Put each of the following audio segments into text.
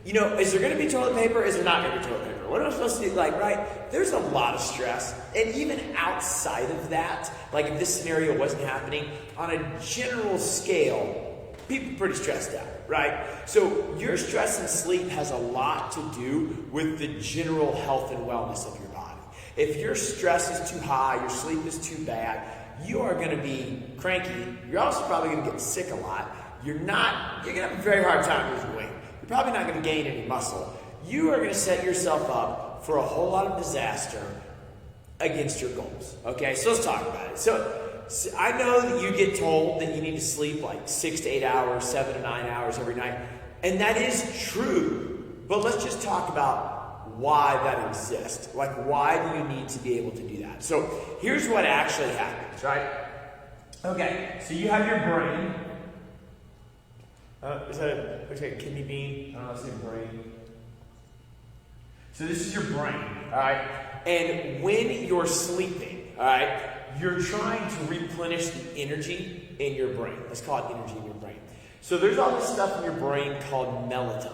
is there going to be toilet paper? Is there not going to be toilet paper? What am I supposed to do? Right? There's a lot of stress. And even outside of that, like if this scenario wasn't happening, on a general scale, people are pretty stressed out, right? So your stress and sleep has a lot to do with the general health and wellness of your body. If your stress is too high, your sleep is too bad, you are going to be cranky. You're also probably going to get sick a lot. You're going to have a very hard time losing weight. You're probably not going to gain any muscle. You are going to set yourself up for a whole lot of disaster against your goals. Okay, so let's talk about it. So I know that you get told that you need to sleep like 6 to 8 hours, 7 to 9 hours every night. And that is true. But let's just talk about why that exists. Like, why do you need to be able to do that? So here's what actually happens, right? Okay, so you have your brain. Looks like a kidney bean. I don't know if it's a brain. So this is your brain, all right? And when you're sleeping, all right, you're trying to replenish the energy in your brain. Let's call it energy in your brain. So there's all this stuff in your brain called melatonin.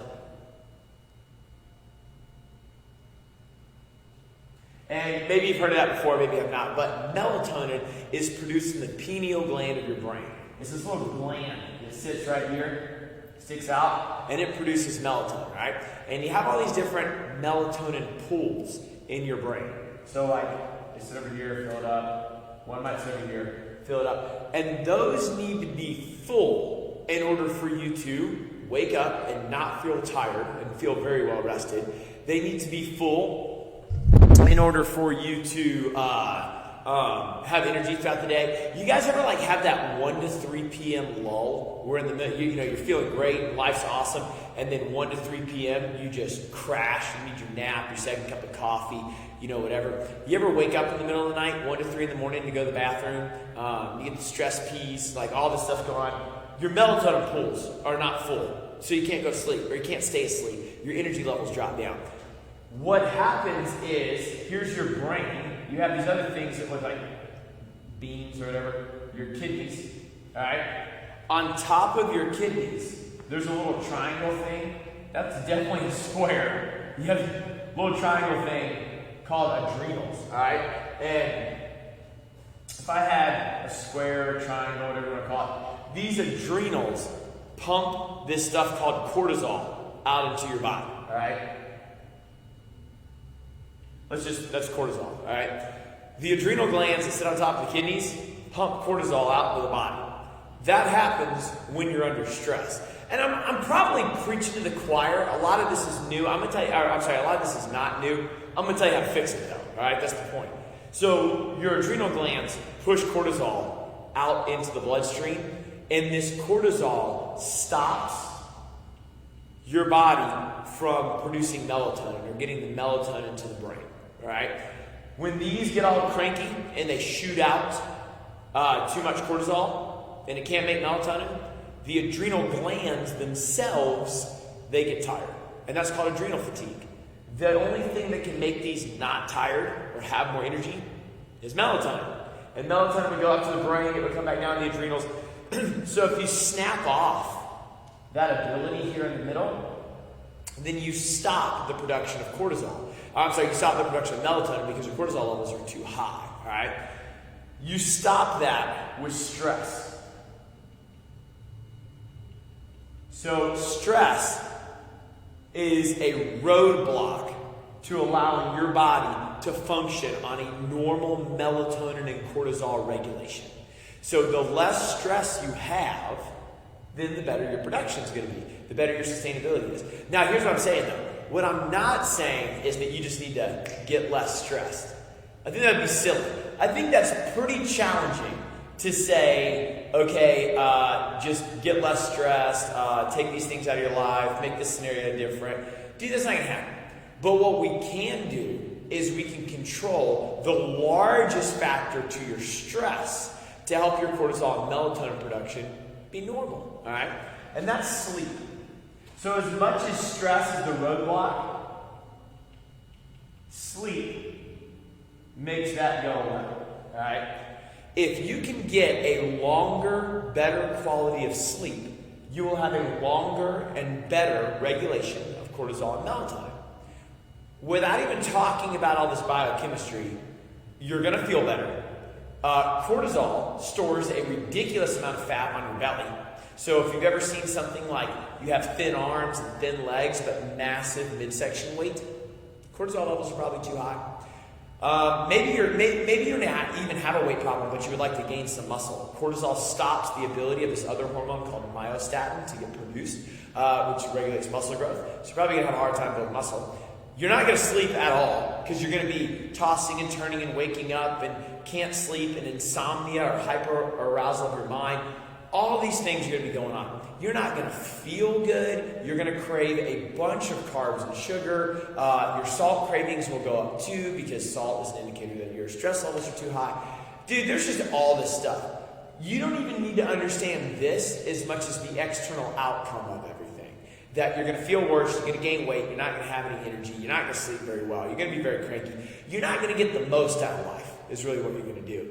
And maybe you've heard of that before, maybe you have not. But melatonin is produced in the pineal gland of your brain. It's this little gland that sits right here, sticks out, and it produces melatonin, right? And you have all these different melatonin pools in your brain. So like, they sit over here, fill it up. One might sit over here, fill it up. And those need to be full in order for you to wake up and not feel tired and feel very well rested. They need to be full in order for you to have energy throughout the day. You guys ever have that 1 to 3 p.m. lull where in the middle, you're feeling great, life's awesome, and then 1 to 3 p.m. you just crash, you need your nap, your second cup of coffee, whatever. You ever wake up in the middle of the night, 1 to 3 in the morning to go to the bathroom, you get the stress peas, all this stuff going on. Your melatonin pools are not full, so you can't go to sleep, or you can't stay asleep. Your energy levels drop down. What happens is, here's your brain. You have these other things that look like beans or whatever, your kidneys, all right? On top of your kidneys, there's a little triangle thing. That's definitely a square. You have a little triangle thing called adrenals, all right? And if I had a square, triangle, whatever you want to call it, these adrenals pump this stuff called cortisol out into your body, all right? That's cortisol, all right? The adrenal glands that sit on top of the kidneys pump cortisol out of the body. That happens when you're under stress. And I'm probably preaching to the choir. A lot of this is new. A lot of this is not new. I'm going to tell you how to fix it, though, all right? That's the point. So your adrenal glands push cortisol out into the bloodstream, and this cortisol stops your body from producing melatonin or getting the melatonin to the brain. All right? When these get all cranky and they shoot out too much cortisol and it can't make melatonin, the adrenal glands themselves, they get tired. And that's called adrenal fatigue. The only thing that can make these not tired or have more energy is melatonin. And melatonin would go up to the brain, it would come back down to the adrenals. So if you snap off that ability here in the middle, then you stop the production of cortisol. You stop the production of melatonin because your cortisol levels are too high, all right? You stop that with stress. So stress is a roadblock to allowing your body to function on a normal melatonin and cortisol regulation. So the less stress you have, then the better your production is going to be, the better your sustainability is. Now, here's what I'm saying, though. What I'm not saying is that you just need to get less stressed. I think that would be silly. I think that's pretty challenging to say, okay, just get less stressed, take these things out of your life, make this scenario different. Dude, that's not going to happen. But what we can do is we can control the largest factor to your stress to help your cortisol and melatonin production be normal, all right? And that's sleep. So as much as stress is the roadblock, sleep makes that go away, all right? If you can get a longer, better quality of sleep, you will have a longer and better regulation of cortisol and melatonin. Without even talking about all this biochemistry, you're going to feel better. Cortisol stores a ridiculous amount of fat on your belly. So if you've ever seen something like you have thin arms and thin legs but massive midsection weight, cortisol levels are probably too high. Maybe you don't even have a weight problem, but you would like to gain some muscle. Cortisol stops the ability of this other hormone called myostatin to get produced, which regulates muscle growth. So you're probably going to have a hard time building muscle. You're not going to sleep at all because you're going to be tossing and turning and waking up and can't sleep and insomnia or hyperarousal of your mind. All these things are going to be going on. You're not going to feel good. You're going to crave a bunch of carbs and sugar. Your salt cravings will go up too because salt is an indicator that your stress levels are too high. Dude, there's just all this stuff. You don't even need to understand this as much as the external outcome of everything. That you're going to feel worse, you're going to gain weight, you're not going to have any energy, you're not going to sleep very well, you're going to be very cranky. You're not going to get the most out of life, is really what you're going to do.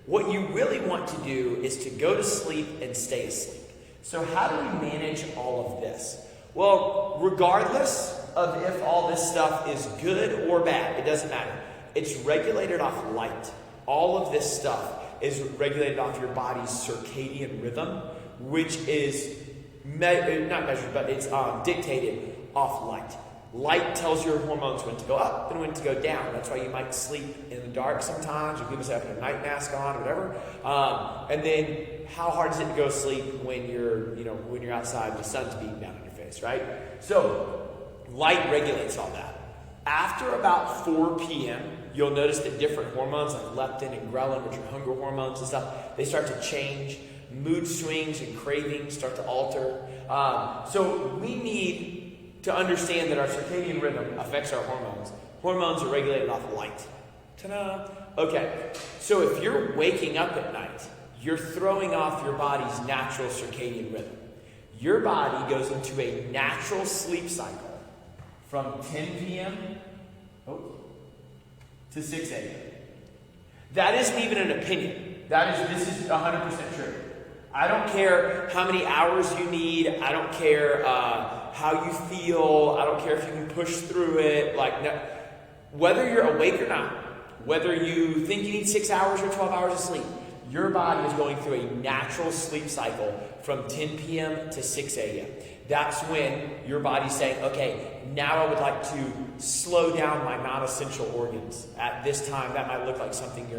What you really want to do is to go to sleep and stay asleep. So how do we manage all of this? Well, regardless of if all this stuff is good or bad, it doesn't matter. It's regulated off light. All of this stuff is regulated off your body's circadian rhythm, which is not measured, but it's dictated off light. Light tells your hormones when to go up and when to go down. That's why you might sleep in the dark sometimes, or people say having a night mask on, or whatever. And then, how hard is it to go to sleep when you're outside and the sun's beating down on your face, right? So, light regulates all that. After about 4 p.m., you'll notice that different hormones like leptin and ghrelin, which are hunger hormones and stuff, they start to change. Mood swings and cravings start to alter. So we need to understand that our circadian rhythm affects our hormones. Hormones are regulated off light. Ta-da! Okay, so if you're waking up at night, you're throwing off your body's natural circadian rhythm. Your body goes into a natural sleep cycle from 10 p.m. to 6 a.m. That isn't even an opinion. This is 100% true. I don't care how many hours you need. I don't care how you feel. I don't care if you can push through it. Whether you're awake or not, whether you think you need 6 hours or 12 hours of sleep, your body is going through a natural sleep cycle from 10 p.m. to 6 a.m. That's when your body's saying, okay, now I would like to slow down my non-essential organs. At this time, that might look like something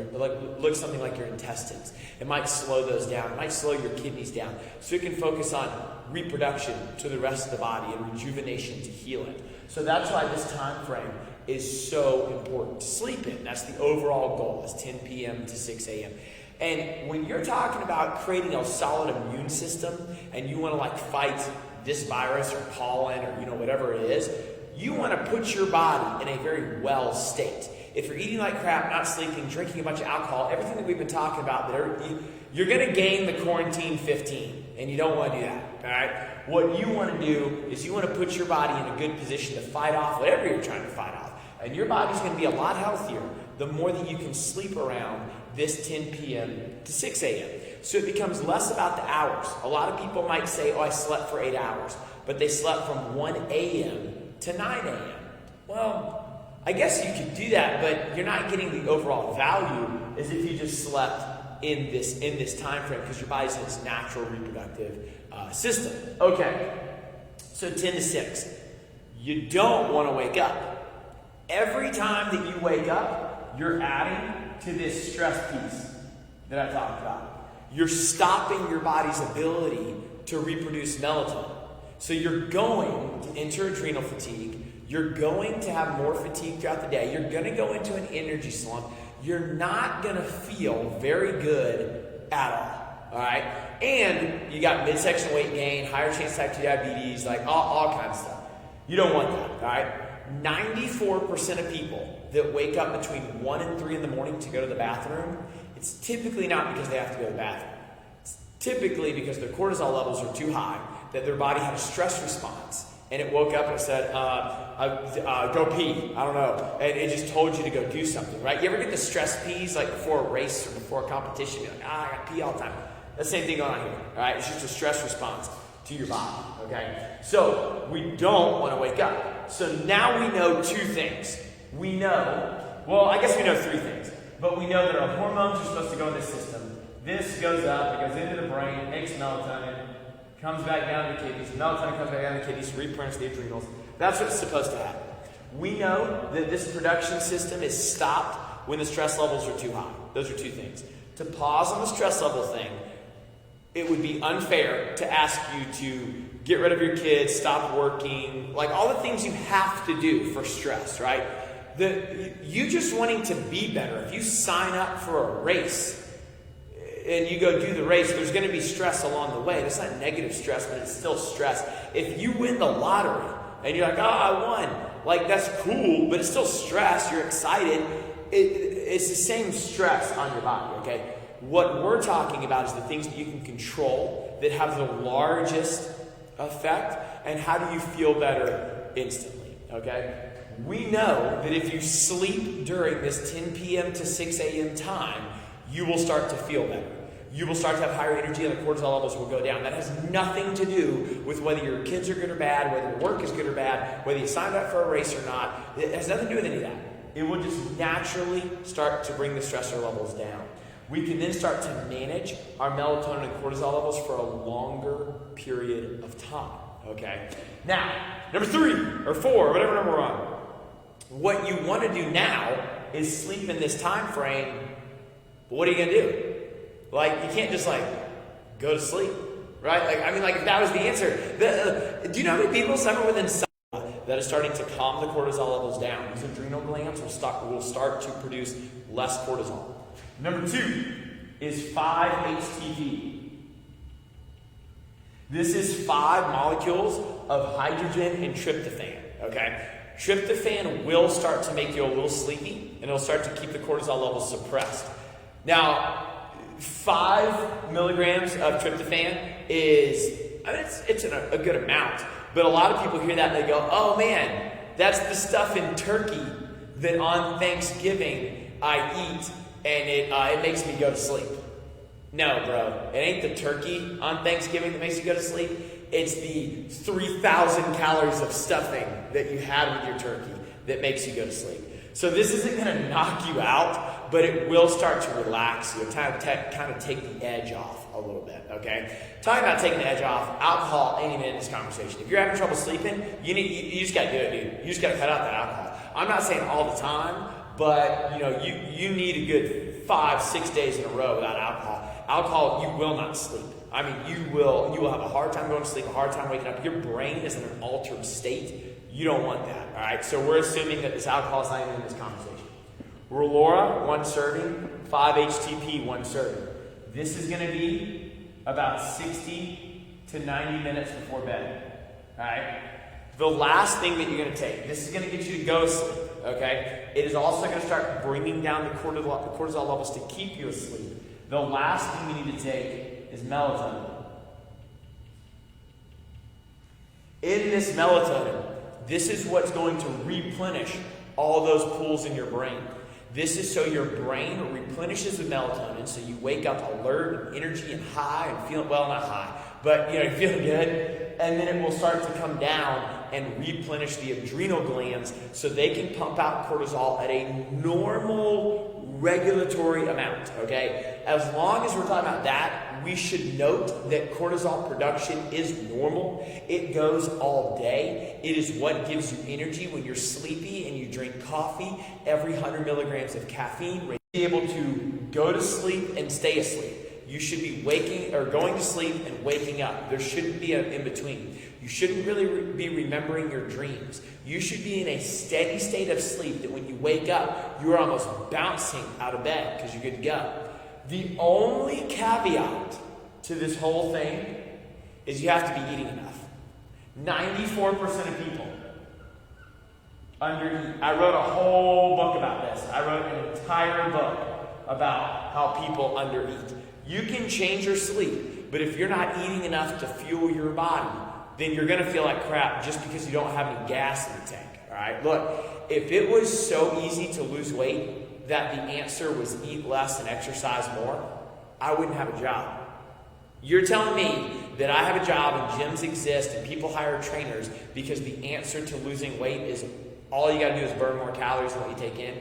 like your intestines. It might slow those down. It might slow your kidneys down. So you can focus on reproduction to the rest of the body and rejuvenation to healing. So that's why this time frame is so important to sleep in. That's the overall goal, is 10 p.m. to 6 a.m. And when you're talking about creating a solid immune system and you want to fight this virus or pollen or whatever it is, you want to put your body in a very well state. If you're eating like crap, not sleeping, drinking a bunch of alcohol, everything that we've been talking about, you're going to gain the quarantine 15, and you don't want to do that. All right? What you want to do is you want to put your body in a good position to fight off whatever you're trying to fight off. And your body's going to be a lot healthier the more that you can sleep around this 10 p.m. to 6 a.m. So it becomes less about the hours. A lot of people might say, I slept for 8 hours, but they slept from 1 a.m. to 9 a.m. Well, I guess you could do that, but you're not getting the overall value as if you just slept in this time frame because your body's in its natural reproductive system. Okay, so 10 to 6. You don't want to wake up. Every time that you wake up, you're adding to this stress piece that I talked about. You're stopping your body's ability to reproduce melatonin. So you're going to enter adrenal fatigue. You're going to have more fatigue throughout the day. You're going to go into an energy slump. You're not going to feel very good at all. All right? And you got midsection weight gain, higher chance of type 2 diabetes, all kinds of stuff. You don't want that. All right? 94% of people that wake up between 1 and 3 in the morning to go to the bathroom, it's typically not because they have to go to the bathroom. It's typically because their cortisol levels are too high, that their body had a stress response. And it woke up and it said, go pee. I don't know. And it just told you to go do something, right? You ever get the stress pees before a race or before a competition? You're like, I got to pee all the time. That's the same thing going on here, all right? It's just a stress response to your body, okay? So we don't want to wake up. So now we know two things. We know, well, I guess we know three things, but we know that our hormones are supposed to go in this system. This goes up, it goes into the brain, makes melatonin, comes back down to the kidneys, melatonin comes back down to the kidneys, reprints the adrenals. That's what's supposed to happen. We know that this production system is stopped when the stress levels are too high. Those are two things. To pause on the stress level thing, it would be unfair to ask you to get rid of your kids, stop working, like all the things you have to do for stress, right? You just wanting to be better. If you sign up for a race and you go do the race, there's going to be stress along the way. It's not negative stress, but it's still stress. If you win the lottery and you're like, oh, I won, like that's cool, but it's still stress. You're excited. It's the same stress on your body, okay? What we're talking about is the things that you can control that have the largest effect, and how do you feel better instantly, okay? We know that if you sleep during this 10 p.m. to 6 a.m. time, you will start to feel better. You will start to have higher energy and the cortisol levels will go down. That has nothing to do with whether your kids are good or bad, whether your work is good or bad, whether you signed up for a race or not. It has nothing to do with any of that. It will just naturally start to bring the stressor levels down. We can then start to manage our melatonin and cortisol levels for a longer period of time, okay? Now, number 3 or 4, whatever number we're on, what you want to do now is sleep in this time frame, but what are you going to do? Like, you can't just, like, go to sleep, right? Like, I mean, like, if that was the answer. Do you know how many people suffer with insomnia that is starting to calm the cortisol levels down? These adrenal glands will start to produce less cortisol. Number 2 is 5-HTP. This is 5 molecules of hydrogen and tryptophan, okay? Tryptophan will start to make you a little sleepy, and it'll start to keep the cortisol levels suppressed. Now, 5 milligrams of tryptophan is, I mean, it's a good amount, but a lot of people hear that and they go, oh man, that's the stuff in turkey that on Thanksgiving I eat and it makes me go to sleep. No, bro, it ain't the turkey on Thanksgiving that makes you go to sleep. It's the 3,000 calories of stuffing that you had with your turkey that makes you go to sleep. So this isn't going to knock you out, but it will start to relax you, kind of take the edge off a little bit, okay? Talking about taking the edge off, alcohol ain't even in this conversation. If you're having trouble sleeping, you just got to do it, dude. You just got to cut out that alcohol. I'm not saying all the time, but you need a good 5-6 days in a row without alcohol. Alcohol, you will not sleep. I mean, you will have a hard time going to sleep, a hard time waking up. Your brain is in an altered state. You don't want that, all right? So we're assuming that this alcohol is not even in this conversation. Relora, 1 serving, 5-HTP, 1 serving. This is going to be about 60 to 90 minutes before bed, all right? The last thing that you're going to take, this is going to get you to go to sleep, okay? It is also going to start bringing down the cortisol levels to keep you asleep. The last thing you need to take is melatonin. In this melatonin, this is what's going to replenish all those pools in your brain. This is so your brain replenishes with melatonin, so you wake up alert and energy and high and feeling, well, not high, but you're feeling good. And then it will start to come down and replenish the adrenal glands so they can pump out cortisol at a normal regulatory amount, okay? As long as we're talking about that, we should note that cortisol production is normal. It goes all day. It is what gives you energy when you're sleepy and you drink coffee. Every 100 milligrams of caffeine, be able to go to sleep and stay asleep. You should be waking or going to sleep and waking up. There shouldn't be an in-between. You shouldn't really be remembering your dreams. You should be in a steady state of sleep that when you wake up, you're almost bouncing out of bed because you're good to go. The only caveat to this whole thing is you have to be eating enough. 94% of people undereat. I wrote a whole book about this. I wrote an entire book about how people undereat. You can change your sleep, but if you're not eating enough to fuel your body, then you're going to feel like crap just because you don't have any gas in the tank, all right? Look, if it was so easy to lose weight that the answer was eat less and exercise more, I wouldn't have a job. You're telling me that I have a job and gyms exist and people hire trainers because the answer to losing weight is all you got to do is burn more calories than what you take in.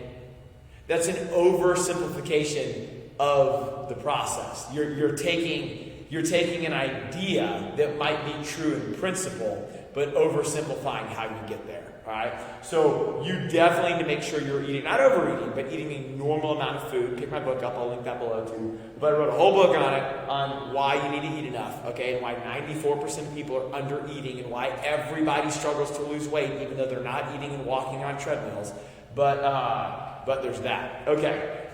That's an oversimplification of the process. You're taking an idea that might be true in principle, but oversimplifying how you get there. All right. So you definitely need to make sure you're eating, not overeating, but eating a normal amount of food. Pick my book up. I'll link that below too. But I wrote a whole book on it, on why you need to eat enough. Okay, and why 94% of people are under eating, and why everybody struggles to lose weight, even though they're not eating and walking on treadmills. But there's that. Okay.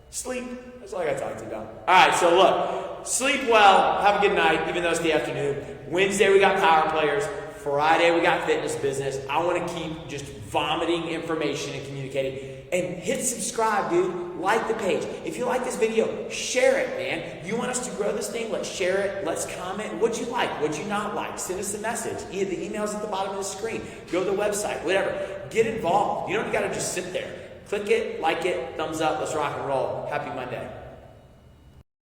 Sleep. That's all I got to talk to you about. All right, so look. Sleep well. Have a good night, even though it's the afternoon. Wednesday, we got power players. Friday, we got fitness business. I want to keep just vomiting information and communicating. And hit subscribe, dude. Like the page. If you like this video, share it, man. You want us to grow this thing? Let's share it. Let's comment. What'd you like? What'd you not like? Send us a message. Either the email's at the bottom of the screen. Go to the website. Whatever. Get involved. You don't got to just sit there. Click it, like it, thumbs up. Let's rock and roll. Happy Monday.